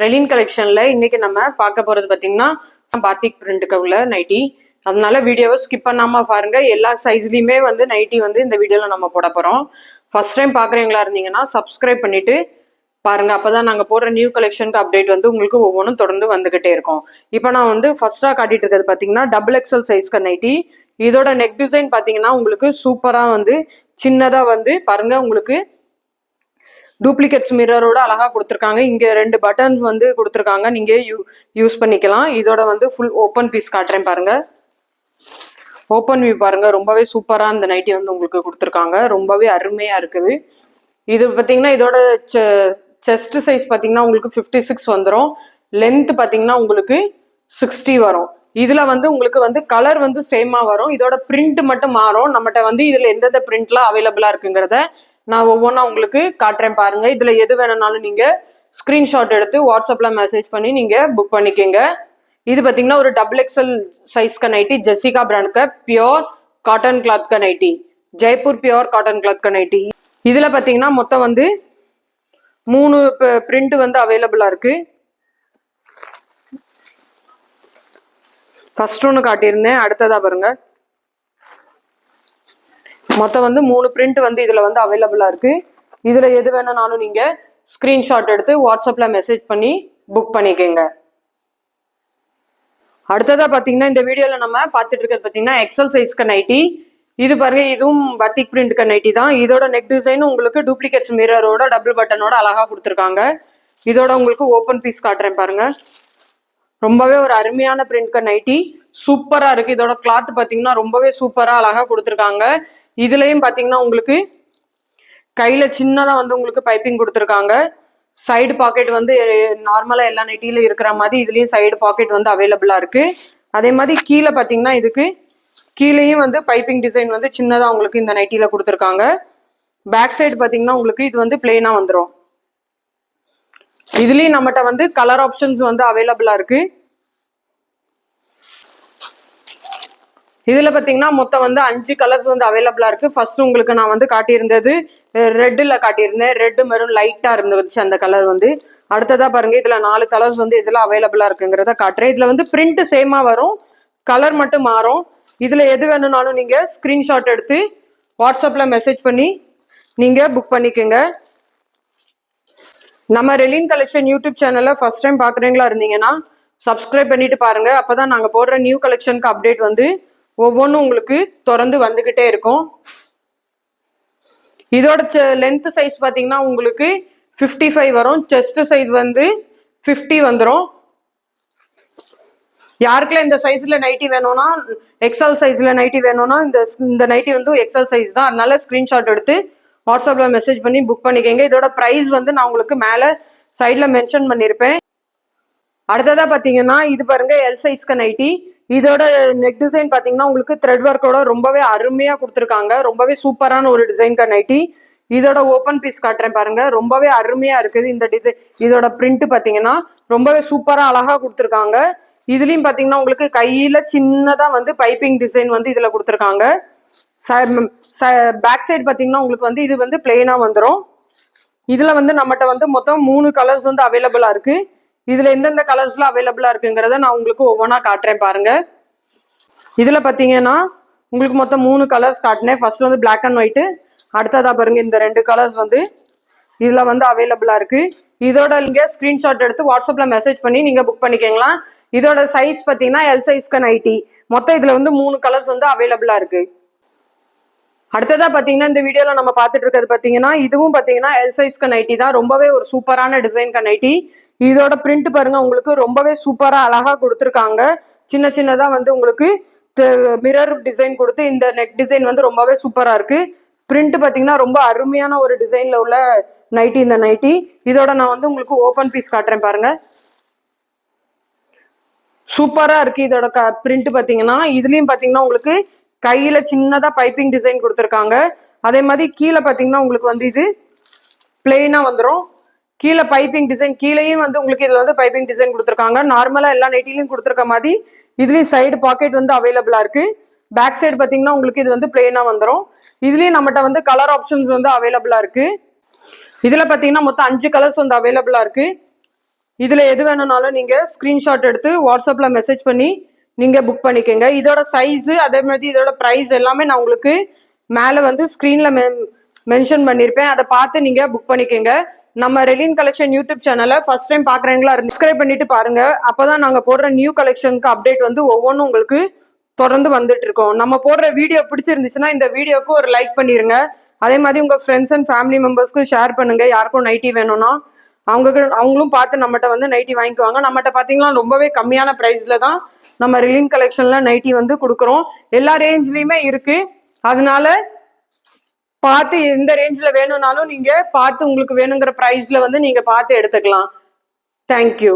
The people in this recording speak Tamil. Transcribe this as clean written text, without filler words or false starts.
ரெலின் கலெக்ஷன்ல இன்னைக்கு நம்ம பார்க்க போறது பாத்தீங்கன்னா பாத்திக் பிரிண்ட்டுக்கு உள்ள நைட்டி. அதனால வீடியோவை ஸ்கிப் பண்ணாம பாருங்க. எல்லா சைஸ்லயுமே வந்து நைட்டி வந்து இந்த வீடியோல நம்ம போட போறோம். ஃபர்ஸ்ட் டைம் பாக்குறீங்களா இருந்தீங்கன்னா சப்ஸ்கிரைப் பண்ணிட்டு பாருங்க. அப்பதான் நாங்க போடுற நியூ கலெக்ஷனுக்கு அப்டேட் வந்து உங்களுக்கு ஒவ்வொன்றும் தொடர்ந்து வந்துகிட்டே இருக்கும். இப்போ நான் வந்து ஃபர்ஸ்டா காட்டிட்டு இருக்கிறது பாத்தீங்கன்னா டபுள் எக்ஸல் சைஸ்க்கு நைட்டி. இதோட நெக் டிசைன் பாத்தீங்கன்னா உங்களுக்கு சூப்பரா வந்து சின்னதா வந்து பாருங்க, உங்களுக்கு டூப்ளிகேட்ஸ் மிரரோட அழகா கொடுத்துருக்காங்க. இங்க 2 பட்டன்ஸ் வந்து கொடுத்துருக்காங்க, நீங்க யூஸ் பண்ணிக்கலாம். இதோட வந்து ஃபுல் ஓப்பன் பீஸ் காட்டுறேன் பாருங்க. ஓப்பன் வியூ பாருங்க, ரொம்பவே சூப்பரா அந்த நைட்டி வந்து உங்களுக்கு கொடுத்துருக்காங்க. ரொம்பவே அருமையா இருக்குது. இது பார்த்தீங்கன்னா இதோட செஸ்ட் சைஸ் பார்த்தீங்கன்னா உங்களுக்கு 56 வந்துடும். லென்த் பார்த்தீங்கன்னா உங்களுக்கு 60 வரும். இதுல வந்து உங்களுக்கு வந்து கலர் வந்து சேமா வரும். இதோட பிரிண்ட் மட்டும் மாறும். நம்மகிட்ட வந்து இதுல எந்தெந்த பிரிண்ட்லாம் அவைலபிளா இருக்குங்கிறத நான் ஒவ்வொன்றா உங்களுக்கு காட்டுறேன் பாருங்க. இதுல எது வேணும்னாலும் நீங்க ஸ்கிரீன்ஷாட் எடுத்து வாட்ஸ்அப்ல மெசேஜ் பண்ணி நீங்க புக் பண்ணிக்கோங்க. இது பாத்தீங்கன்னா ஒரு டபுள் எக்ஸல் சைஸ் का நைட்டி, ஜெசிகா பிராண்ட் का பியோர் காட்டன் கிளாத் का nighty, Jaipur pure cotton cloth का நைட்டி. இதுல பாத்தீங்கன்னா மொத்தம் வந்து 3 பிரிண்ட் வந்து அவைலபிளா இருக்கு. ஃபர்ஸ்ட் ஒன்று காட்டியிருந்தேன், அடுத்ததா பாருங்க. மொத்தம் வந்து 3 பிரிண்ட் வந்து இதுல வந்து அவைலபிளா இருக்கு. இதுல எது வேணும்னாலும் நீங்க ஸ்கிரீன்ஷாட் எடுத்து வாட்ஸ்அப்ல மெசேஜ் பண்ணி புக் பண்ணிக்கோங்க. அடுத்ததா பாத்தீங்கன்னா இந்த வீடியோல நம்ம பார்த்துட்டு இருக்கிறது பாத்தீங்கன்னா எக்ஸல் சைஸ்க்கு நைட்டி. இது பாருங்க, இதுவும் பத்திக் பிரிண்ட் நைட்டி தான். இதோட நெக் டிசைன் உங்களுக்கு டூப்ளிகேட்ஸ் மிரரோட டபுள் பட்டனோட அழகா கொடுத்துருக்காங்க. இதோட உங்களுக்கு ஓப்பன் பீஸ் காட்டுறேன் பாருங்க. ரொம்பவே ஒரு அருமையான பிரிண்ட் நைட்டி, சூப்பரா இருக்கு. இதோட கிளாத் பாத்தீங்கன்னா ரொம்பவே சூப்பரா அழகா கொடுத்துருக்காங்க. இதுலயும் பாத்தீங்கன்னா உங்களுக்கு கையில சின்னதா வந்து உங்களுக்கு பைப்பிங் கொடுத்துருக்காங்க. சைடு பாக்கெட் வந்து நார்மலா எல்லா நைட்டில இருக்கிற மாதிரி இதுலயும் சைடு பாக்கெட் வந்து அவைலபிளா இருக்கு. அதே மாதிரி கீழே பாத்தீங்கன்னா இதுக்கு கீழேயும் வந்து பைப்பிங் டிசைன் வந்து சின்னதா உங்களுக்கு இந்த நைட்டில கொடுத்துருக்காங்க. பேக் சைடு பாத்தீங்கன்னா உங்களுக்கு இது வந்து பிளெயினா வந்துடும். இதுலயும் நம்மகிட்ட வந்து கலர் ஆப்ஷன்ஸ் வந்து அவைலபிளா இருக்கு. இதுல பாத்தீங்கன்னா மொத்தம் வந்து 5 கலர்ஸ் வந்து அவைலபிளா இருக்கு. ஃபர்ஸ்ட் உங்களுக்கு நான் வந்து காட்டியிருந்தது ரெட்ல காட்டியிருந்தேன். ரெட் மெரூன் லைட்டா இருந்துச்சு அந்த கலர் வந்து. அடுத்ததா பாருங்க, இதுல 4 கலர்ஸ் வந்து இதுல அவைலபிளா இருக்குங்கிறத காட்டுறேன். இதுல வந்து பிரிண்ட் சேமா வரும், கலர் மட்டும் மாறும். இதுல எது வேணும்னாலும் நீங்க ஸ்கிரீன்ஷாட் எடுத்து வாட்ஸ்அப்ல மெசேஜ் பண்ணி நீங்க புக் பண்ணிக்கோங்க. நம்ம ரெலின் கலெக்ஷன் யூடியூப் சேனல்ல ஃபர்ஸ்ட் டைம் பாக்குறீங்களா இருந்தீங்கன்னா சப்ஸ்கிரைப் பண்ணிட்டு பாருங்க. அப்பதான் நாங்க போடுற நியூ கலெக்ஷனுக்கு அப்டேட் வந்து ஒவ்வொன்றும் உங்களுக்கு தொடர்ந்து வந்துகிட்டே இருக்கும். இதோட லென்த் சைஸ் பாத்தீங்கன்னா உங்களுக்கு 55 வரும். செஸ்ட் சைஸ் வந்து 50 வந்துடும். யாருக்கெல்லாம் இந்த சைஸ்ல நைட்டி வேணும்னா, எக்ஸல் சைஸ்ல நைட்டி வேணும்னா இந்த நைட்டி வந்து எக்ஸல் சைஸ் தான். அதனால ஸ்கிரீன்ஷாட் எடுத்து வாட்ஸ்அப்ல மெசேஜ் பண்ணி புக் பண்ணிக்கோங்க. இதோட பிரைஸ் வந்து நான் உங்களுக்கு மேல சைட்ல மென்ஷன் பண்ணிருப்பேன். அடுத்ததா பாத்தீங்கன்னா இது பாருங்க, எல் சைஸ்க்கு நைட்டி. இதோட நெக் டிசைன் பாத்தீங்கன்னா உங்களுக்கு த்ரெட் ஒர்க்கோட ரொம்பவே அருமையா கொடுத்துருக்காங்க. ரொம்பவே சூப்பரான ஒரு டிசைன்க்கு நைட்டி. இதோட ஓப்பன் பீஸ் காட்டுறேன் பாருங்க. ரொம்பவே அருமையா இருக்குது இந்த டிசைன். இதோட பிரிண்ட் பாத்தீங்கன்னா ரொம்பவே சூப்பரா அழகா கொடுத்துருக்காங்க. இதுலயும் பாத்தீங்கன்னா உங்களுக்கு கையில சின்னதா வந்து பைப்பிங் டிசைன் வந்து இதுல கொடுத்துருக்காங்க. பேக் சைடு பாத்தீங்கன்னா உங்களுக்கு வந்து இது வந்து பிளெயினா வந்துடும். இதுல வந்து நம்மகிட்ட வந்து மொத்தம் 3 கலர்ஸ் வந்து அவைலபிளா இருக்கு. இதுல எந்தெந்த கலர்ஸ்ல அவைலபிளா இருக்குங்கிறத நான் உங்களுக்கு ஒவ்வொன்றா காட்டுறேன் பாருங்க. இதுல பாத்தீங்கன்னா உங்களுக்கு மொத்தம் 3 கலர்ஸ் காட்டினேன். ஃபர்ஸ்ட் வந்து பிளாக் அண்ட் ஒயிட். அடுத்ததா பாருங்க, இந்த 2 கலர்ஸ் வந்து இதுல வந்து அவைலபிளா இருக்கு. இதோட நீங்க ஸ்கிரீன்ஷாட் எடுத்து வாட்ஸ்அப்ல மெசேஜ் பண்ணி நீங்க புக் பண்ணிக்கலாம். இதோட சைஸ் பாத்தீங்கன்னா எல் சைஸ்க்கு நைட்டி. மொத்தம் இதுல வந்து 3 கலர்ஸ் வந்து அவைலபிளா இருக்கு. அடுத்ததா பாத்தீங்கன்னா இந்த வீடியோல நம்ம பாத்துட்டு இருக்கிறது பாத்தீங்கன்னா இதுவும் பாத்தீங்கன்னா எல் சைஸ்க்கு நைட்டி தான். ரொம்பவே ஒரு சூப்பரான டிசைன்க்கு நைட்டி. இதோட பிரிண்ட் பாருங்க, உங்களுக்கு ரொம்பவே சூப்பரா அழகா கொடுத்துருக்காங்க. சின்ன சின்னதா வந்து உங்களுக்கு மிரர் டிசைன் கொடுத்து இந்த நெக் டிசைன் வந்து ரொம்பவே சூப்பரா இருக்கு. பிரிண்ட் பாத்தீங்கன்னா ரொம்ப அருமையான ஒரு டிசைன்ல உள்ள நைட்டி இந்த நைட்டி. இதோட நான் வந்து உங்களுக்கு ஓப்பன் பீஸ் காட்டுறேன் பாருங்க. சூப்பரா இருக்கு இதோட பிரிண்ட் பாத்தீங்கன்னா. இதுலயும் பாத்தீங்கன்னா உங்களுக்கு கையில சின்னதா பைப்பிங் டிசைன் கொடுத்துருக்காங்க. அதே மாதிரி கீழே பாத்தீங்கன்னா உங்களுக்கு வந்து இது பிளெயினா வந்துடும். கீழே பைப்பிங் டிசைன், கீழேயும் வந்து உங்களுக்கு இதுல வந்து பைப்பிங் டிசைன் கொடுத்துருக்காங்க. நார்மலா எல்லா நைட்டிலையும் கொடுத்துருக்க மாதிரி இதுலயும் சைடு பாக்கெட் வந்து அவைலபிளா இருக்கு. பேக் சைடு பாத்தீங்கன்னா உங்களுக்கு இது வந்து பிளெயினா வந்துடும். இதுலயும் நம்மகிட்ட வந்து கலர் ஆப்ஷன்ஸ் வந்து அவைலபிளா இருக்கு. இதுல பாத்தீங்கன்னா மொத்தம் 5 கலர்ஸ் வந்து அவைலபிளா இருக்கு. இதுல எது வேணும்னாலும் நீங்க ஸ்கிரீன்ஷாட் எடுத்து வாட்ஸ்அப்ல மெசேஜ் பண்ணி நீங்க புக் பண்ணிக்கோங்க. இதோட சைஸ் அதே மாதிரி இதோட பிரைஸ் எல்லாமே நான் உங்களுக்கு மேல வந்து ஸ்கிரீன்ல மென்ஷன் பண்ணிருப்பேன். அதை பார்த்து நீங்க புக் பண்ணிக்கோங்க. நம்ம ரெலின் கலெக்ஷன் யூடியூப் சேனலை ஃபர்ஸ்ட் டைம் பாக்குறீங்களா சப்ஸ்கிரைப் பண்ணிட்டு பாருங்க. அப்பதான் நாங்க போடுற நியூ கலெக்ஷனுக்கு அப்டேட் வந்து ஒவ்வொன்றும் உங்களுக்கு தொடர்ந்து வந்துட்டு இருக்கோம். நம்ம போடுற வீடியோ பிடிச்சிருந்துச்சுன்னா இந்த வீடியோக்கு ஒரு லைக் பண்ணிருங்க. அதே மாதிரி உங்க ஃப்ரெண்ட்ஸ் அண்ட் ஃபேமிலி மெம்பர்ஸ்க்கு ஷேர் பண்ணுங்க. யாருக்கும் நைட்டி வேணும்னா அவங்களும் பார்த்து நம்மகிட்ட வந்து நைட்டி வாங்கிக்குவாங்க. நம்மகிட்ட பாத்தீங்கன்னா ரொம்பவே கம்மியான பிரைஸ்ல தான் நம்ம ரெலின் கலெக்ஷன்ல நைட்டி வந்து கொடுக்குறோம். எல்லா ரேஞ்ச்லயுமே இருக்கு. அதனால பார்த்து எந்த ரேஞ்ச்ல வேணும்னாலும் நீங்க பார்த்து உங்களுக்கு வேணுங்கிற பிரைஸ்ல வந்து நீங்க பார்த்து எடுத்துக்கலாம். தேங்க்யூ.